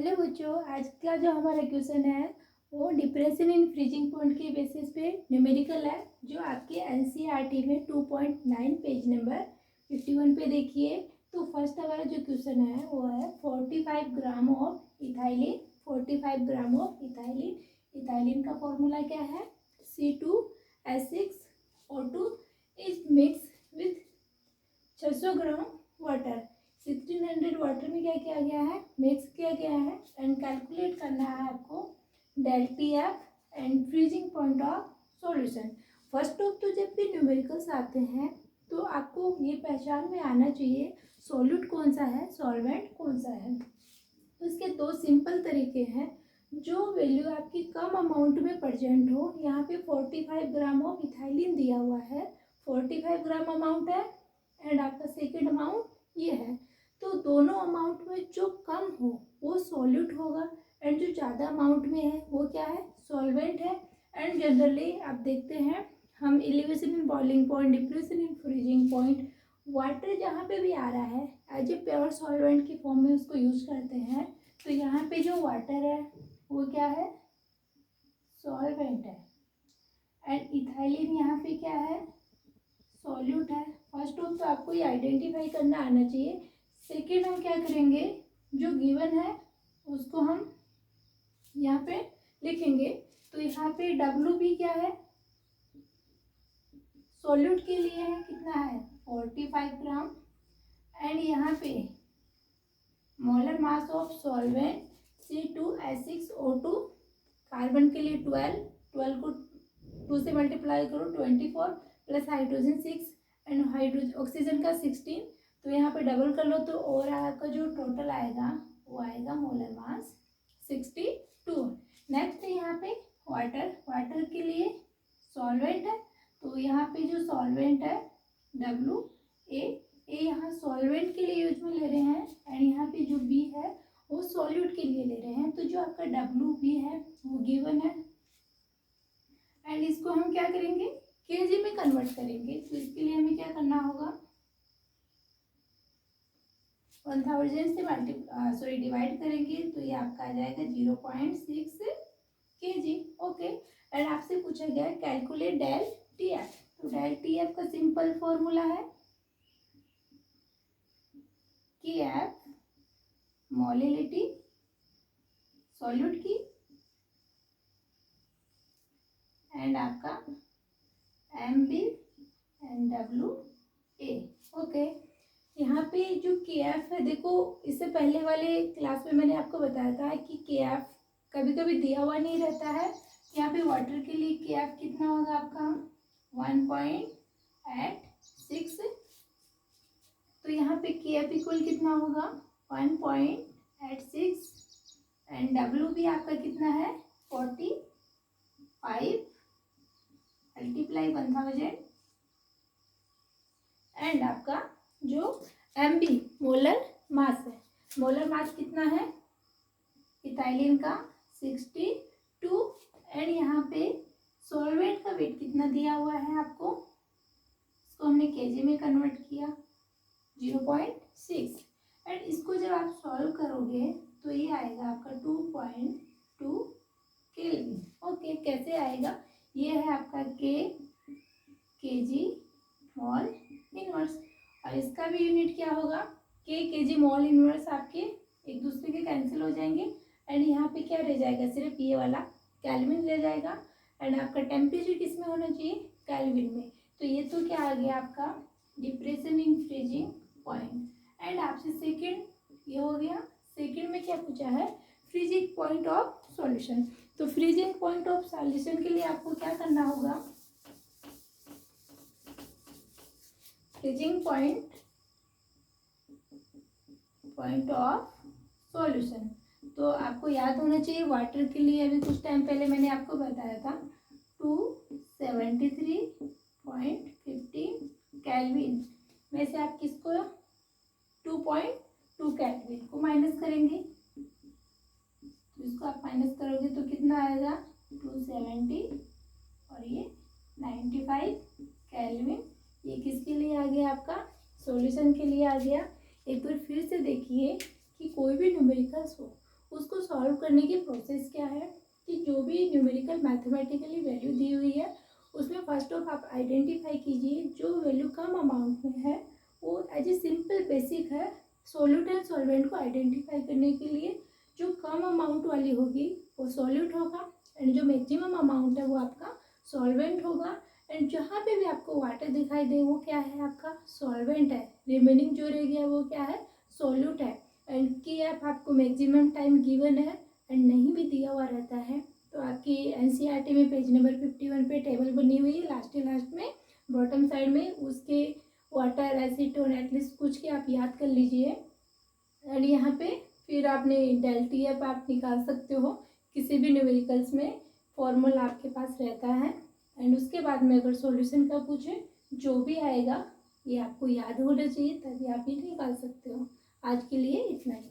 Hello बच्चों, आज का जो हमारा क्वेश्चन है वो डिप्रेशन इन फ्रीजिंग पॉइंट के बेसिस पे न्यूमेरिकल है, जो आपके एनसीईआरटी में 2.9 पेज नंबर 51 पे देखिए। तो फर्स्ट हमारा जो क्वेश्चन है वो है 45 gram of ethylene. 45 gram of ethylene. Ethylene का फॉर्मूला क्या है? C2H6O2 is mix with 600 gram water. 1600 water में क्या किया गया है? मिक्स किया गया है। एंड कैलकुलेट करना है आपको del T F and freezing point of solution. First of तो जब भी न्यूमेरिकल्स आते हैं तो आपको ये पहचान में आना चाहिए सॉल्यूट कौन सा है, सॉल्वेंट कौन सा है। तो इसके दो सिंपल तरीके हैं। जो वैल्यू आपकी कम अमाउंट में प्रेजेंट हो, यहाँ पे 45 ग्राम ऑफ इथाइलिन दिया हुआ है, 45 ग्राम अमाउंट है एंड आपका सेकेंड अमाउंट ये है। तो दोनों अमाउंट में जो कम हो वो सॉल्यूट होगा एंड जो ज़्यादा अमाउंट में है वो क्या है? सॉल्वेंट है। एंड जनरली आप देखते हैं हम elevation in boiling point, depression in freezing point, water जहाँ पे भी आ रहा है एज ए प्योर सॉल्वेंट की फॉर्म में उसको यूज करते हैं। तो यहाँ पे जो वाटर है वो क्या है? सॉल्वेंट है। एंड इथाइलिन यहाँ पे क्या है? सॉल्यूट है। फर्स्ट ऑफ तो आपको ये आइडेंटिफाई करना आना चाहिए। सेकेंड हम क्या करेंगे, जो गिवन है उसको हम यहाँ पे लिखेंगे। तो यहाँ पे डब्ल्यू भी क्या है? सॉल्यूट के लिए है, कितना है? 45 ग्राम। एंड यहाँ पे molar mass of solvent C2H6O2, carbon के लिए 12 को 2 से मल्टीप्लाई करो 24 plus hydrogen 6 and hydrogen oxygen का 16। तो यहाँ पे डबल कर लो तो और आपका जो टोटल आएगा वो आएगा मोलर मास 62। नेक्स्ट है यहाँ पे वाटर। वाटर के लिए सॉल्वेंट है, तो यहाँ पे जो सॉल्वेंट है WA, यहाँ सॉल्वेंट के लिए यूज में ले रहे हैं एंड यहाँ पे जो B है वो सॉल्यूट के लिए ले रहे हैं। तो जो आपका WB है वो गिवन है एंड इसको हम क्या करेंगे? केजी में कन्वर्ट करेंगे। तो इसके लिए हमें क्या करना होगा? 1000 से डिवाइड करेंगे तो ये आपका आ जाएगा 0.6 kg। ओके। एंड आपसे पूछा गया है कैलकुलेट डेल टी एफ। तो डेल टी एफ का सिंपल फॉर्मूला है कि एफ मोलिलिटी सॉल्यूट की एंड आपका M B and WA। Okay. यहाँ पे जो के एफ है, देखो इससे पहले वाले क्लास में मैंने आपको बताया था कि के एफ कभी कभी दिया हुआ नहीं रहता है। यहाँ पे वाटर के लिए के एफ कितना होगा आपका? 1.86। तो यहाँ पे के एफ इक्वल कितना होगा? 1.86 एंड डब्ल्यू भी आपका कितना है? 45 मल्टीप्लाई 1000 एंड आपका जो एम बी मोलर मास है, मोलर मास कितना है इथाइलिन का? 62। एंड यहाँ पे सॉल्वेंट का वेट कितना दिया हुआ है आपको? इसको हमने केजी में कन्वर्ट किया 0.6। एंड इसको जब आप सॉल्व करोगे तो ये आएगा आपका 2.2 केल्विन। ओके, कैसे आएगा? ये है आपका केजी मॉल इनवर्स और इसका भी यूनिट क्या होगा? KG mall inverse. आपके एक दूसरे के कैंसिल हो जाएंगे एंड यहाँ पे क्या रह जाएगा? सिर्फ ये वाला केल्विन रह जाएगा। एंड आपका टेम्परेचर किस में होना चाहिए? केल्विन में। तो ये तो क्या आ गया आपका? Depression in freezing point. And आपसे सेकेंड ये हो गया। सेकेंड में क्या पूछा है? Freezing point of solution. तो फ्रीजिंग पॉइंट ऑफ सॉल्यूशन के लिए आपको क्या करना होगा? फ्रीजिंग पॉइंट ऑफ सॉल्यूशन तो आपको याद होना चाहिए। वाटर के लिए अभी कुछ टाइम पहले मैंने आपको बताया था 273.15 केल्विन में से आप किसको 2.2 केल्विन को माइनस करेंगे। तो इसको आप माइनस करोगे तो कितना आएगा? 270 और ये 95 केल्विन। ये किसके लिए आ गया? आपका सॉल्यूशन के लिए आ गया। एक बार फिर से देखिए कि कोई भी न्यूमेरिकल्स हो उसको सॉल्व करने की प्रोसेस क्या है कि जो भी न्यूमेरिकल मैथमेटिकली वैल्यू दी हुई है उसमें फर्स्ट ऑफ आप आइडेंटिफाई कीजिए जो वैल्यू कम अमाउंट में है वो एज ए सिंपल बेसिक है। सॉल्यूट एंड सॉल्वेंट को आइडेंटिफाई करने के लिए जो कम अमाउंट वाली होगी वो सॉल्यूट होगा एंड जो मैक्सिमम अमाउंट है वो आपका सॉल्वेंट होगा। एंड जहाँ पे भी आपको वाटर दिखाई दे वो क्या है आपका सॉल्वेंट है, रिमेनिंग जो रह गया वो क्या है सॉल्यूट है। एंड की एफ आपको मैक्सिमम टाइम गिवन है एंड नहीं भी दिया हुआ रहता है तो आपकी एनसीईआरटी में पेज नंबर 51 पे टेबल बनी हुई है लास्ट में बॉटम साइड में, उसके वाटर एसीटोन एटलीस्ट कुछ के आप याद कर लीजिए। एंड यहाँ पे फिर आपने डेल टी एफ आप निकाल सकते हो, किसी भी न्यूमेरिकल्स में फॉर्मूला आपके पास रहता है। एंड उसके बाद में अगर सॉल्यूशन का पूछे जो भी आएगा ये आपको याद होना चाहिए तभी आप ये निकाल सकते हो। आज के लिए इतना ही।